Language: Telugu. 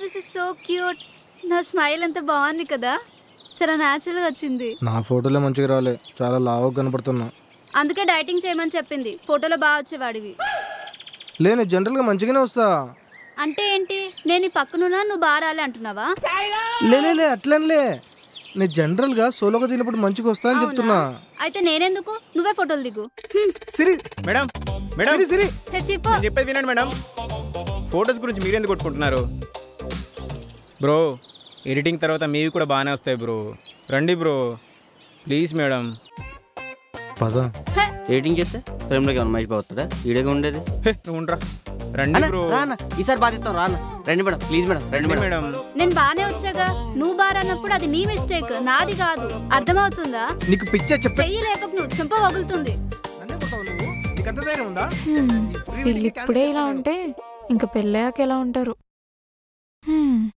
This is so cute. నా స్మైల్ అంత బాగుంది కదా, చాలా న్యాచురల్గా వచ్చింది. నా ఫోటోలో మంచిగా రాలే, చాలా లావుగా కనపడుతున్నా. అందుకే డైటింగ్ చేయమని చెప్పింది. ఫోటోలో బాగా వచ్చేవాడివి. లేని జనరల్గా మంచిగానే వస్తా. అంటే ఏంటి, నేను ఈ పక్కనున్నా నువ్వు బాగా రాలే అంటున్నావా? లే అట్లనే నేను జనరల్గా సోలోగా తినప్పుడు మంచిగా వస్తా అని చెప్తున్నా. అయితే నేనెందుకు, నువ్వే ఫోటోలు దిగు. సిరి మేడం మేడం సిరి చెప్పు. నేను చెప్పేది వినండి మేడం. ఫొటోస్ గురించి మీరెందుకు కొట్టుకుంటున్నారు బ్రో? ఎడిటింగ్ తర్వాత మీవి కూడా బాగానే వస్తాయి బ్రో. రండి బ్రో ప్లీజ్ మేడం. పద. ఎడిటింగ్ చేస్తే ఫ్రేమ్లోకి ఏమైనా మైక్ అవుతుందా? ఈడేగా ఉండేది. నువ్వు ఉండరా, రండి బ్రో. రానా ఈసారి బాధిస్తాం, రానా. రండి మేడం ప్లీజ్ మేడం, రండి మేడం. మేడం నేను బానే వచ్చాగా, నువ్వు బాగా అన్నప్పుడు అది నీ మిస్టేక్, నాది కాదు. అర్థమవుతుందా? నీకు పిచ్చా చెప్పే. చెయ్యి లేపకు, నువ్వు చెంప వగులుతుంది. నీకంత ధైర్యం ఉందా? వీళ్ళు ఇప్పుడే ఇలా ఉంటే ఇంకా పెళ్ళాక ఎలా ఉంటారు?